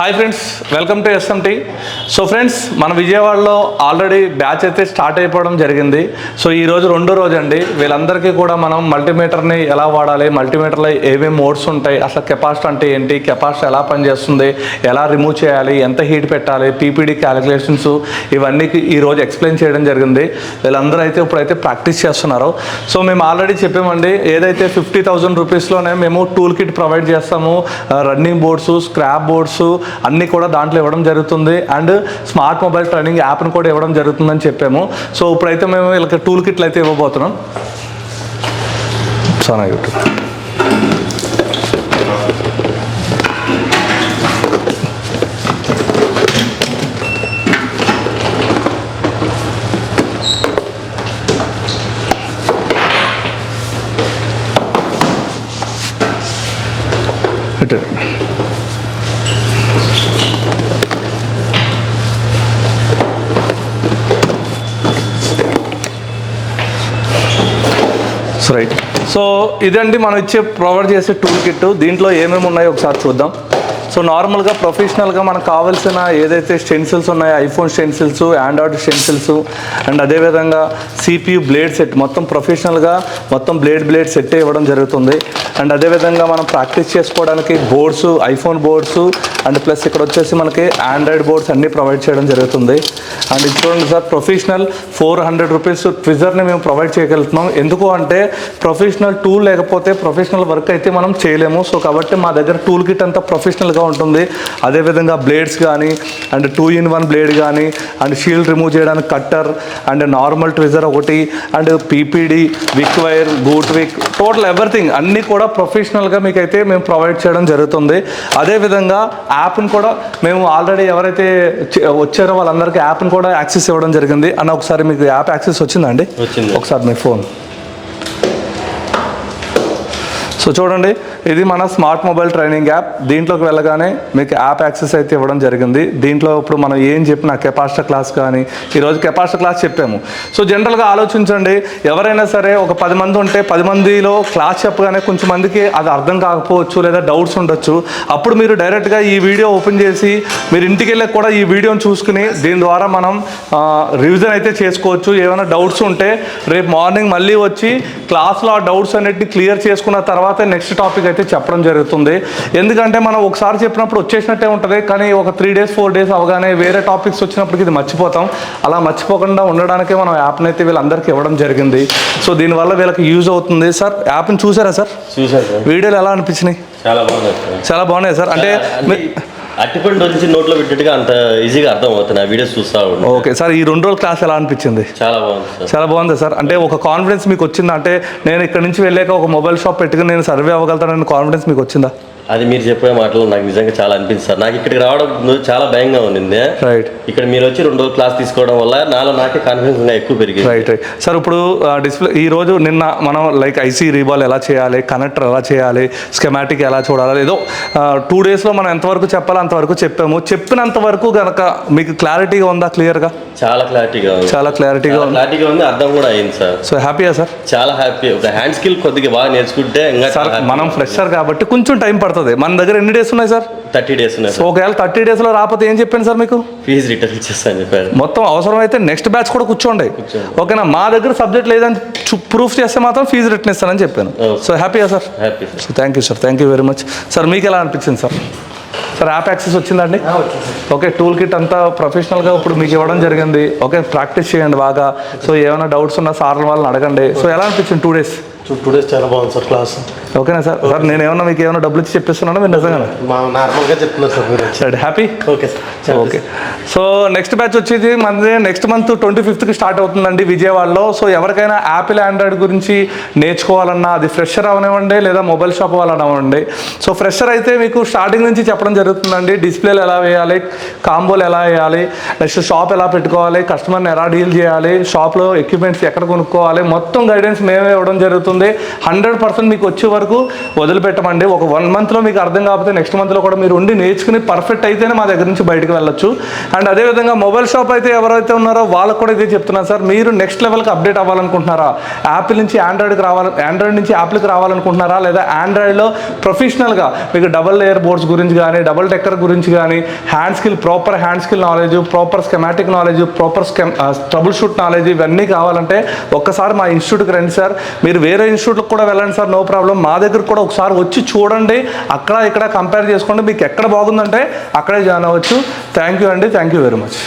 Hi friends, welcome to SMT. So friends, మన విజయవాడలో already batch అయితే స్టార్ట్ అయిపోవడం జరిగింది. సో ఈరోజు రెండో రోజు అండి. వీళ్ళందరికీ కూడా మనం మల్టీమీటర్ని ఎలా వాడాలి, మల్టీమీటర్లో ఏమేమి మోడ్స్ ఉంటాయి, అసలు కెపాసిటీ అంటే ఏంటి, కెపాసిటీ ఎలా పనిచేస్తుంది, ఎలా రిమూవ్ చేయాలి, ఎంత హీట్ పెట్టాలి, పీపీడీ క్యాలిక్యులేషన్స్ ఇవన్నీ ఈరోజు ఎక్స్ప్లెయిన్ చేయడం జరిగింది. వీళ్ళందరూ అయితే ఇప్పుడైతే ప్రాక్టీస్ చేస్తున్నారు. సో మేము ఆల్రెడీ చెప్పామండి, ఏదైతే 50,000 రూపీస్లోనే మేము టూల్ కిట్ ప్రొవైడ్ చేస్తాము. రన్నింగ్ బోర్డ్స్, స్క్రాప్ బోర్డ్స్ అన్నీ కూడా దాంట్లో ఇవ్వడం జరుగుతుంది. అండ్ స్మార్ట్ మొబైల్ ట్రైనింగ్ యాప్ని కూడా ఇవ్వడం జరుగుతుందని చెప్పాము. సో ఇప్పుడైతే మేము వీళ్ళకి టూల్ కిట్లు అయితే ఇవ్వబోతున్నాం. సోనా యూట్యూబ్ రైట్. సో ఇదండి మనం ప్రొవైడ్ చేసే టూల్ కిట్. దీంట్లో ఏమేమి ఉన్నాయో ఒకసారి చూద్దాం. సో నార్మల్గా ప్రొఫెషనల్గా మనకు కావాల్సిన ఏదైతే స్టెన్సిల్స్ ఉన్నాయో, iPhone stencils, Android stencils, and అదేవిధంగా CPU బ్లేడ్ సెట్, మొత్తం ప్రొఫెషనల్గా మొత్తం బ్లేడ్ సెట్ ఇవ్వడం జరుగుతుంది. అండ్ అదేవిధంగా మనం ప్రాక్టీస్ చేసుకోవడానికి boards, iPhone boards, and plus ఇక్కడ వచ్చేసి మనకి ఆండ్రాయిడ్ బోర్డ్స్ అన్నీ ప్రొవైడ్ చేయడం జరుగుతుంది. అండ్ ఇది చూడండి సార్, ప్రొఫెషనల్ 400 రూపీస్ ట్విజర్ని మేము ప్రొవైడ్ చేయగలుగుతున్నాం. ఎందుకు అంటే ప్రొఫెషనల్ టూల్ లేకపోతే ప్రొఫెషనల్ వర్క్ అయితే మనం చేయలేము. సో కాబట్టి మా దగ్గర టూల్ కిట్ అంతా ప్రొఫెషనల్గా ఉంటుంది. అదేవిధంగా బ్లేడ్స్ కానీ, అండ్ 2-in-1 బ్లేడ్ కానీ, అండ్ షీల్డ్ రిమూవ్ చేయడానికి కట్టర్, అండ్ నార్మల్ ట్విజర్ ఒకటి, అండ్ పీపీడీ, విక్ వైర్, బూట్ విక్, టోటల్ ఎవ్రీథింగ్ అన్నీ కూడా ప్రొఫెషనల్గా మీకైతే మేము ప్రొవైడ్ చేయడం జరుగుతుంది. అదేవిధంగా యాప్ని కూడా మేము ఆల్రెడీ ఎవరైతే వచ్చారో వాళ్ళందరికీ యాప్ని కూడా యాక్సెస్ ఇవ్వడం జరిగింది. అన్న ఒకసారి మీకు యాప్ యాక్సెస్ వచ్చిందండి? ఒకసారి మీ ఫోన్. సో చూడండి, ఇది మన స్మార్ట్ మొబైల్ ట్రైనింగ్ యాప్. దీంట్లోకి వెళ్ళగానే మీకు యాప్ యాక్సెస్ అయితే ఇవ్వడం జరిగింది. దీంట్లో ఇప్పుడు మనం ఏం చెప్పినా కెపాసిటీ క్లాస్ కానీ, ఈరోజు కెపాసిటీ క్లాస్ చెప్పాము. సో జనరల్గా ఆలోచించండి, ఎవరైనా సరే ఒక 10 మంది ఉంటే 10 మందిలో క్లాస్ చెప్పగానే కొంచెం మందికి అది అర్థం కాకపోవచ్చు, లేదా డౌట్స్ ఉండొచ్చు. అప్పుడు మీరు డైరెక్ట్గా ఈ వీడియో ఓపెన్ చేసి మీరు ఇంటికి వెళ్ళక కూడా ఈ వీడియోని చూసుకుని దీని ద్వారా మనం రివిజన్ అయితే చేసుకోవచ్చు. ఏమైనా డౌట్స్ ఉంటే రేపు మార్నింగ్ మళ్ళీ వచ్చి క్లాస్లో ఆ డౌట్స్ అన్నిటిని క్లియర్ చేసుకున్న తర్వాత నెక్స్ట్ టాపిక్ అయితే చెప్పడం జరుగుతుంది. ఎందుకంటే మనం ఒకసారి చెప్పినప్పుడు వచ్చేసినట్టే ఉంటుంది, కానీ ఒక 3 days 4 days అవగానే వేరే టాపిక్స్ వచ్చినప్పటికి ఇది మర్చిపోతాం. అలా మర్చిపోకుండా ఉండడానికే మనం యాప్ని అయితే వీళ్ళందరికీ ఇవ్వడం జరిగింది. సో దీనివల్ల వీళ్ళకి యూజ్ అవుతుంది. సార్ యాప్ని చూసారా సార్? చూసారు. వీడియోలు ఎలా అనిపించినాయి? చాలా బాగున్నాయి సార్. అంటే అట్టిపండు నుంచి నోట్లో పెట్టినట్టుగా అంత ఈజీగా అర్థం అవుతుంది ఆ వీడియోస్ చూస్తా. ఓకే సార్, ఈ 2 రోజుల క్లాస్ ఎలా అనిపించింది? చాలా బాగుంది సార్. అంటే ఒక కాన్ఫిడెన్స్ మీకు వచ్చిందా? అంటే నేను ఇక్కడ నుంచి వెళ్ళాక ఒక మొబైల్ షాప్ పెట్టుకుని నేను సర్వే అవ్వగలుగుతానని కాన్ఫిడెన్స్ మీకు వచ్చిందా? అది మీరు చెప్పే మాటలు నాకు నిజంగా చాలా అనిపించింది సార్. నాకు ఇక్కడికి రావడం చాలా భయంగా ఉంది. రైట్. ఇక్కడ మీరు వచ్చి 2 రోజులు క్లాస్ తీసుకోవడం వల్ల నాకే కాన్ఫిడెన్స్ ఇంకా ఎక్కువ పెరిగింది. Right sir. ఇప్పుడు డిస్ప్లే ఈ రోజు నిన్న మనం లైక్ ఐసీ రీబాల్ ఎలా చేయాలి, కనెక్టర్ ఎలా చేయాలి, స్కెమాటిక్ ఎలా చూడాలి, ఏదో 2 daysలో మనం ఎంతవరకు చెప్పాలో అంతవరకు చెప్పాము. చెప్పినంత వరకు కనుక మీకు క్లారిటీగా ఉందా? క్లియర్గా? చాలా క్లారిటీగా ఉంది. అర్థం కూడా అయింది సార్. సో హ్యాపీయా సార్? చాలా హ్యాపీ. ఒక హ్యాండ్ స్కిల్ కొద్దిగా బాగా నేర్చుకుంటే ఇంకా సార్ మనం ఫ్రెషర్ కాబట్టి కొంచెం టైం పడుతుంది. మన దగ్గర ఎన్ని డేస్ ఉన్నాయి సార్? 30 days ఉన్నాయి. సో ఒకవేళ 30 daysలో రాకపోతే ఏం చెప్పాను సార్ మీకు? ఫీజు రిటర్న్ ఇచ్చేస్తాను చెప్పారు. మొత్తం అవసరమైతే నెక్స్ట్ బ్యాచ్ కూడా కూర్చోండి, ఓకేనా? మా దగ్గర సబ్జెక్ట్ లేదని ప్రూఫ్ చేస్తే మాత్రం ఫీజు రిటర్న్ ఇస్తానని చెప్పాను. సో హ్యాపీయా sir? Happy. So thank you sir, thank you very much sir. మీకు ఎలా అనిపించింది సార్? సార్ యాప్ యాక్సెస్ వచ్చిందండి? ఓకే, టూల్ కిట్ అంతా ప్రొఫెషనల్గా ఇప్పుడు మీకు ఇవ్వడం జరిగింది. ఓకే, ప్రాక్టీస్ చేయండి బాగా. సో ఏమైనా డౌట్స్ ఉన్నా సార్ల వాళ్ళని అడగండి. సో ఎలా అనిపించింది 2 days? 2 days చాలా బాగుంది సార్ క్లాస్. ఓకేనా సార్? సార్ నేను ఏమన్నా మీకు ఏమైనా డబ్బులు ఇచ్చి చెప్పిస్తున్నాను మీరు నిజంగా? నార్మల్గా చెప్తున్నారు సార్ మీరు. సరే, happy. Okay sir. Okay. So next batch వచ్చేది మనది నెక్స్ట్ మంత్ 25th స్టార్ట్ అవుతుందండి విజయవాడలో. సో ఎవరికైనా యాపిల్ ఆండ్రాయిడ్ గురించి నేర్చుకోవాలన్నా, అది ఫ్రెషర్ అవనివ్వండి లేదా మొబైల్ షాప్ వాళ్ళనివ్వండి. సో ఫ్రెషర్ అయితే మీకు స్టార్టింగ్ నుంచి చెప్పడం జరుగుతుందండి. డిస్ప్లేలు ఎలా వేయాలి, కాంబోలు ఎలా వేయాలి, నెక్స్ట్ షాప్ ఎలా పెట్టుకోవాలి, కస్టమర్ని ఎలా డీల్ చేయాలి, షాప్లో ఎక్విప్మెంట్స్ ఎక్కడ కొనుక్కోవాలి, మొత్తం గైడెన్స్ మేమే ఇవ్వడం జరుగుతుంది. ఉంది. 100% మీకు వచ్చే వరకు వదిలిపెట్టమండి. ఒక 1 monthలో మీకు అర్థం కాకపోతే నెక్స్ట్ మంత్లో కూడా మీరు ఉండి నేర్చుకుని పర్ఫెక్ట్ అయితేనే మా దగ్గర నుంచి బయటకు వెళ్ళొచ్చు. అండ్ అదేవిధంగా మొబైల్ షాప్ అయితే ఎవరైతే ఉన్నారో వాళ్ళకు కూడా ఇదే చెప్తున్నాను సార్, మీరు నెక్స్ట్ లెవెల్కి అప్డేట్ అవ్వాలనుకుంటున్నారా, యాపిల్ నుంచి ఆండ్రాయిడ్ నుంచి యాప్కి రావాలనుకుంటున్నారా, లేదా ఆండ్రాయిడ్లో ప్రొఫెషనల్గా మీకు డబుల్ లేయర్ బోర్డ్స్ గురించి కానీ, డబుల్ డెక్కర్ గురించి కానీ, proper hand skill knowledge, proper schematic knowledge, proper trouble shoot knowledge, ఇవన్నీ కావాలంటే ఒక్కసారి మా ఇన్స్టిట్యూట్కి రండి సార్. మీరు వేరే ఇన్స్టిట్యూట్కి కూడా వెళ్ళండి సార్, నో ప్రాబ్లం. మా దగ్గర కూడా ఒకసారి వచ్చి చూడండి, అక్కడ ఇక్కడ కంపేర్ చేసుకోండి, మీకు ఎక్కడ బాగుందంటే అక్కడే జాయిన్ అవ్వచ్చు. థ్యాంక్ యూ అండి, థ్యాంక్ యూ వెరీ మచ్.